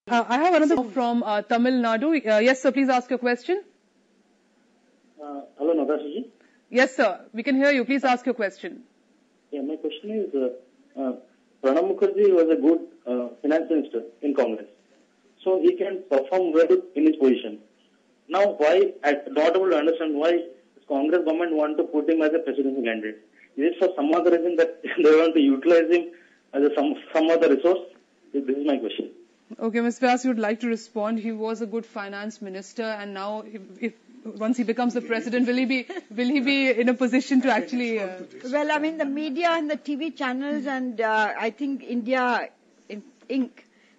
I have another from Tamil Nadu. Yes, sir, please ask your question. Hello, Natasha. Yes, sir, we can hear you. Please ask your question. Yeah, my question is, Pranab Mukherjee was a good finance minister in Congress. So he can perform well in his position. Now, why, I'm not able to understand why Congress government want to put him as a presidential candidate. Is it for some other reason that they want to utilize him as some other resource? This is my question. Okay, Ms. Vyas, you would like to respond. He was a good finance minister, and now, if once he becomes the president, will he be in a position to actually? Well, I mean, the media and the TV channels, and I think India Inc.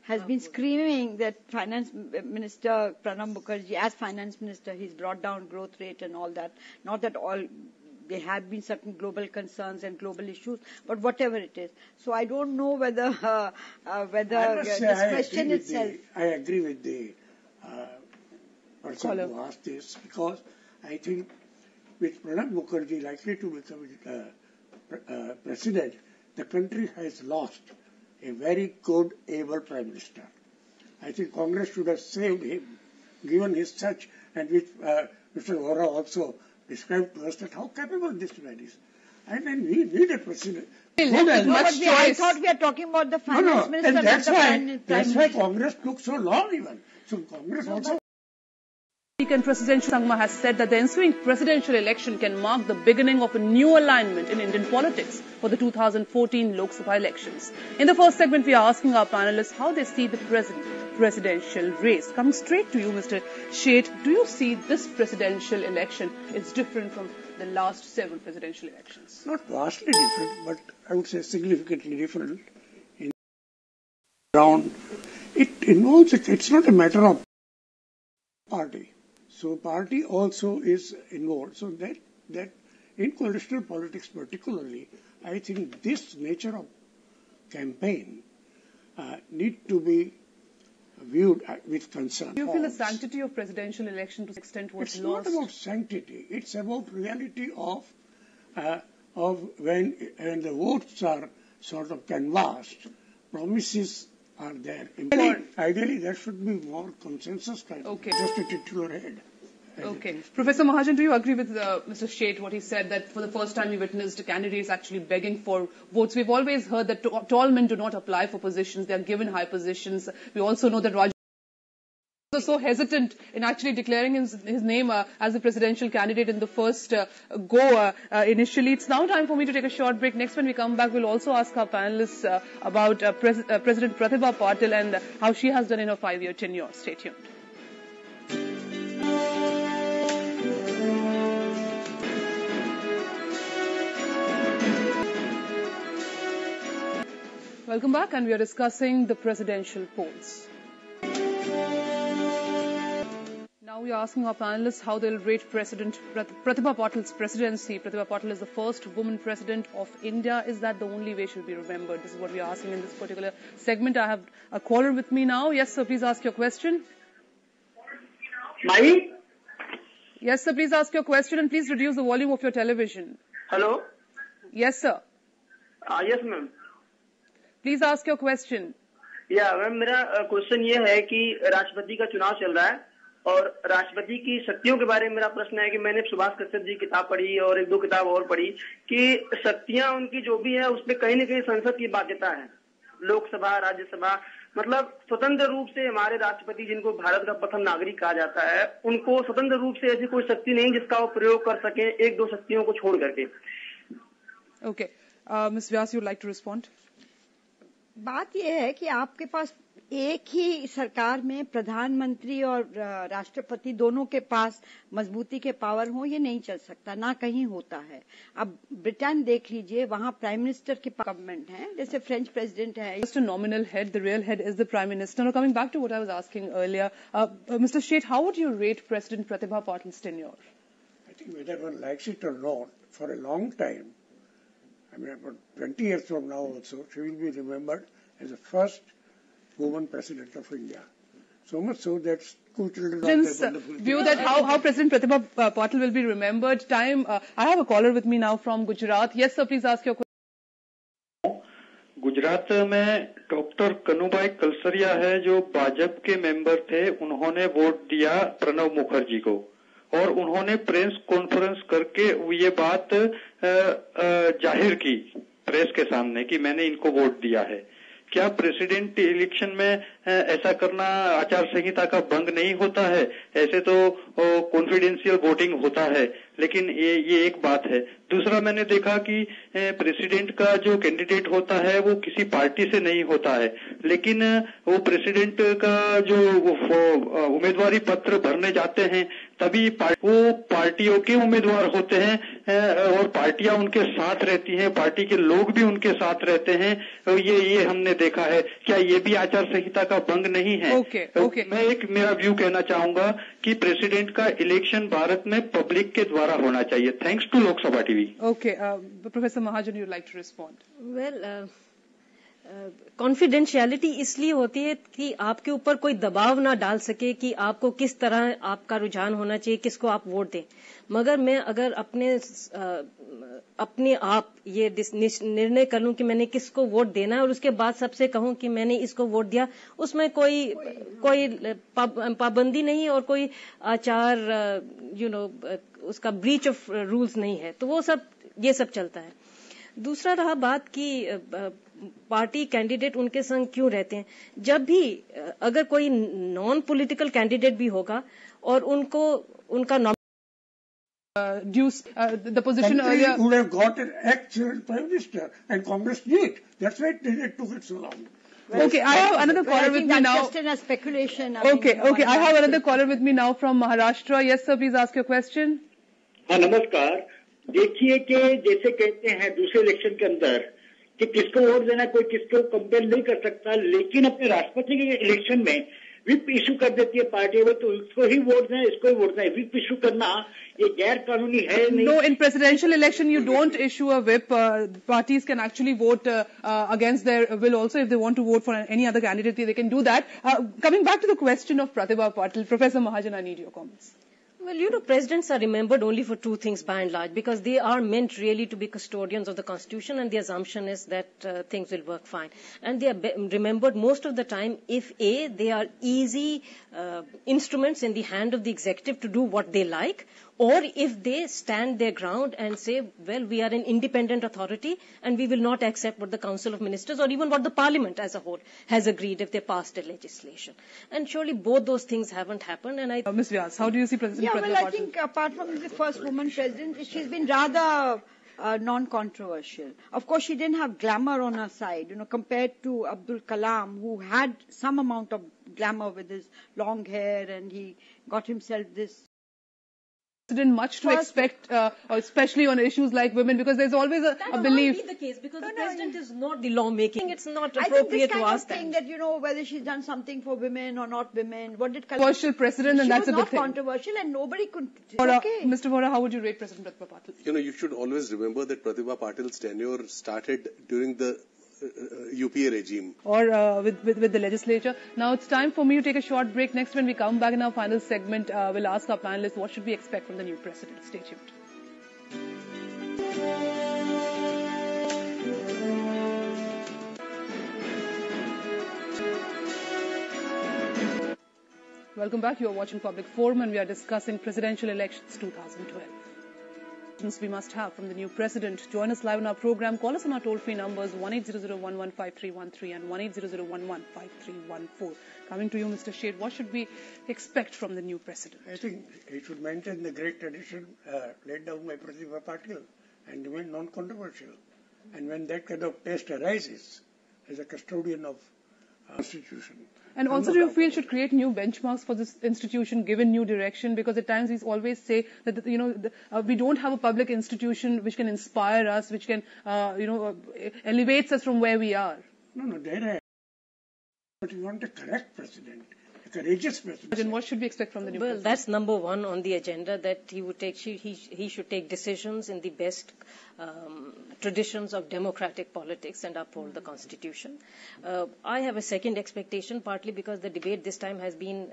has been screaming that Finance Minister Pranab Mukherjee, as Finance Minister, he's brought down growth rate and all that. Not that all. There have been certain global concerns and global issues, but whatever it is. So I don't know whether this question itself. I agree with the person who asked this, because I think with Pranab Mukherjee likely to become president, the country has lost a very good, able Prime Minister. I think Congress should have saved him, given his such, and which Mr. Vora also described to us that how capable this man is. And then we need a president. I thought we are talking about the finance minister. And that's why Congress took so long even. So Congress also... And President Sangma has said that the ensuing presidential election can mark the beginning of a new alignment in Indian politics for the 2014 Lok Sabha elections. In the first segment, we are asking our panelists how they see the presidential race. Coming straight to you, Mr. Sheth, do you see this presidential election is different from the last several presidential elections? Not vastly different, but I would say significantly different. In round, it involves, it's not a matter of party. So party also is involved. So that in coalitional politics particularly, I think this nature of campaign need to be viewed with concern. Do you feel the sanctity of presidential election to some extent was lost? It's not about sanctity. It's about reality of when the votes are sort of canvassed, promises are there. Ideally, there should be more consensus kind of, just a titular head. Okay. Professor Mahajan, do you agree with Mr. Sheth, what he said, that for the first time we witnessed candidates actually begging for votes? We've always heard that tall men do not apply for positions. They are given high positions. We also know that Raj was so hesitant in actually declaring his name as the presidential candidate in the first go initially. It's now time for me to take a short break. Next, when we come back, we'll also ask our panelists about President Pratibha Patil and how she has done in her 5-year tenure. Stay tuned. Welcome back, and we are discussing the presidential polls. Now we are asking our panelists how they'll rate President Pratibha Patil's presidency. Pratibha Patil is the first woman president of India. Is that the only way she'll be remembered? This is what we are asking in this particular segment. I have a caller with me now. Yes, sir, please ask your question. Mahi? Yes, sir, please ask your question, and please reduce the volume of your television. Hello? Yes, sir. Yes, ma'am. Please ask your question. Yeah, ma'am मेरा question ये है कि राष्ट्रपति का चुनाव चल रहा है और राष्ट्रपति की शक्तियों के बारे में मेरा प्रश्न है कि मैंने सुभाष कश्यप जी की किताब पढ़ी और 1-2 किताब और पढ़ी कि शक्तियां उनकी जो भी है उसमें कहीं न कहीं संसद की बाध्यता है, लोकसभा, राज्यसभा, मतलब स्वतंत्र रूप से हमारे राष्ट्रपति जिनको भारत का प्रथम नागरिक कहा जाता है, उनको स्वतंत्र रूप से ऐसी कोई शक्ति नहीं जिसका वो प्रयोग कर सके 1-2 शक्तियों को छोड़ करके. Okay, Ms. Vyas, you would like to respond? बात यह है कि आपके पास एक ही सरकार में प्रधानमंत्री और राष्ट्रपति दोनों के पास मजबूती के पावर हो, ये नहीं चल सकता, ना कहीं होता है. अब ब्रिटेन देख लीजिए, वहां प्राइम मिनिस्टर की गवर्नमेंट है, जैसे फ्रेंच प्रेसिडेंट है. Just a nominal head, the real head is the prime minister. Now coming back to what I was asking earlier, Mr. Sheth, how would you rate President Pratibha Patil's tenure? I think whether one likes it or not, for a long time, I mean about 20 years from now also, she will be remembered as the first woman president of India. So much so that school children view that how President Pratibha Patil will be remembered. I have a caller with me now from Gujarat. Yes, sir, please ask your question. Gujarat में doctor Kanubhai Kalsariya है जो भाजपा के member थे, उन्होंने vote दिया प्रणब मुखर्जी को और उन्होंने प्रेस कॉन्फ्रेंस करके ये बात जाहिर की प्रेस के सामने कि मैंने इनको वोट दिया है। क्या प्रेसिडेंट इलेक्शन में ऐसा करना आचार संहिता का भंग नहीं होता है? ऐसे तो कॉन्फिडेंशियल वोटिंग होता है, लेकिन ये एक बात है। दूसरा, मैंने देखा कि प्रेसिडेंट का जो कैंडिडेट होता है वो किसी पार्टी से नहीं होता है, लेकिन वो प्रेसिडेंट का जो उम्मीदवारी पत्र भरने जाते हैं तभी वो पार्टियों के उम्मीदवार होते हैं और पार्टियां उनके साथ रहती हैं, पार्टी के लोग भी उनके साथ रहते हैं। ये हमने देखा है। क्या ये भी आचार संहिता का भंग नहीं है? ओके। मैं एक मेरा व्यू कहना चाहूंगा कि प्रेसिडेंट का इलेक्शन भारत में पब्लिक के द्वारा होना चाहिए। Thanks to Lok Sabha TV. Okay, professor Mahajan, you'd like to respond? Well, confidentiality इसलिए होती है कि आपके ऊपर कोई दबाव ना डाल सके कि आपको किस तरह आपका रुझान होना चाहिए, किसको आप वोट दें। मगर मैं अगर अपने आप ये निर्णय कर लूं कि मैंने किसको वोट देना है और उसके बाद सबसे कहूं कि मैंने इसको वोट दिया, उसमें कोई पाबंदी नहीं और कोई आचार उसका ब्रीच ऑफ रूल्स नहीं है। तो ये सब चलता है। दूसरा रहा बात कि पार्टी कैंडिडेट उनके संग क्यों रहते हैं। जब भी अगर कोई नॉन पॉलिटिकल कैंडिडेट भी होगा और उनका the position earlier would have got an actual prime minister, and Congress did. That's why it took it so long. Okay, I have another caller with me now. Just in a speculation. Okay, I have another caller with me now from Maharashtra. Yes, sir, please ask your question. हाँ, नमस्कार। देखिए कि जैसे कहते हैं दूसरे election के अंदर कि किसको वोट देना कोई किसको कंपेल नहीं कर सकता, लेकिन अपने राष्ट्रपति के इलेक्शन में विप इशू कर देती है पार्टी, वो तो उसको ही वोट देना, इसको ही वोट देना। विप इशू करना ये गैर कानूनी है नहीं? No, in presidential election you don't issue a whip. Parties can actually vote against their will also. If they want to vote for any other candidate, they can do that. Coming back to the question of Pratibha Patil, Professor Mahajan, I need your comments. Well, presidents are remembered only for two things by and large, because they are meant really to be custodians of the Constitution, and the assumption is that things will work fine. And they are remembered most of the time if they are easy instruments in the hand of the executive to do what they like, or if they stand their ground and say, well, we are an independent authority and we will not accept what the Council of Ministers or even what the Parliament as a whole has agreed if they passed a legislation. And surely both those things haven't happened. And Ms. Vyas, how do you see President Pratibha Patil? I think apart from the first woman president, she's been rather non-controversial. Of course, she didn't have glamour on her side, compared to Abdul Kalam, who had some amount of glamour with his long hair, and he got himself this. Much to expect, especially on issues like women, because there's always a belief. That will be the case, because the president is not the lawmaking. It's not appropriate to ask that. I think this kind of thing that, whether she's done something for women or not women, what did controversial president, and that's a good thing. She was not controversial, and nobody could. Mr. Vora, how would you rate President Pratibha Patil? You should always remember that Pratibha Patil's tenure started during the UPA regime. Or with the legislature. Now it's time for me to take a short break. Next, when we come back in our final segment, we'll ask our panelists what should we expect from the new president. Stay tuned. Welcome back. You are watching Public Forum, and we are discussing presidential elections 2012. We must have from the new president. Join us live on our program. Call us on our toll-free numbers 1-800-115313 and 1-800-115314. Coming to you, Mr. Sheth, what should we expect from the new president? I think he should maintain the great tradition laid down by Pratibha Patil and remain non-controversial. And when that kind of test arises, as a custodian of Constitution. And also, do you feel should create new benchmarks for this institution, given new direction? Because at times we always say that we don't have a public institution which can inspire us, which can elevates us from where we are. No, there are. But you want a correct president, a courageous person. And what should we expect from the new president? That's number one on the agenda, that he would take, he should take decisions in the best traditions of democratic politics and uphold the Constitution. I have a second expectation, partly because the debate this time has been,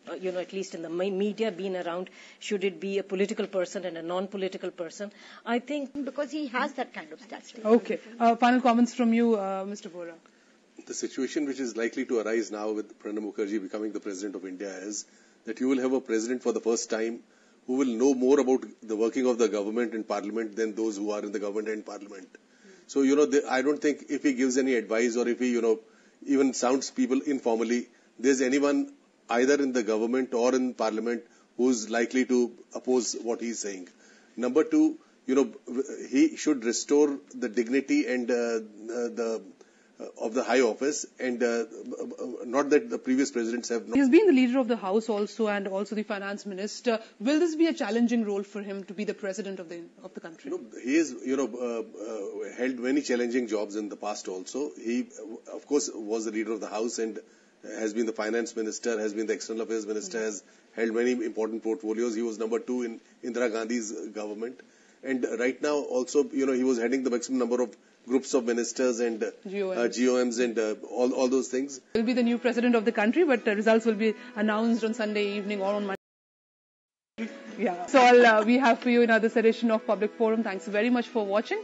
at least in the media, been around, should it be a political person and a non-political person. I think because he has that kind of stature. Okay. Final comments from you, Mr. Vohra. The situation which is likely to arise now with Pranab Mukherjee becoming the President of India is that you will have a President for the first time who will know more about the working of the government and Parliament than those who are in the government and Parliament. So, I don't think if he gives any advice or if he, even sounds people informally, there's anyone either in the government or in Parliament who's likely to oppose what he's saying. Number two, he should restore the dignity and of the high office, and not that the previous presidents have not. He has been the leader of the House also, and also the finance minister. Will this be a challenging role for him to be the president of the country? He has, held many challenging jobs in the past also. He, of course, was the leader of the House and has been the finance minister, has been the external affairs minister, has held many important portfolios. He was number 2 in Indira Gandhi's government. And right now also, he was heading the maximum number of groups of ministers and GOMs and all those things. He will be the new president of the country, but the results will be announced on Sunday evening or on Monday. Yeah. So all we have for you in this edition of Public Forum. Thanks very much for watching.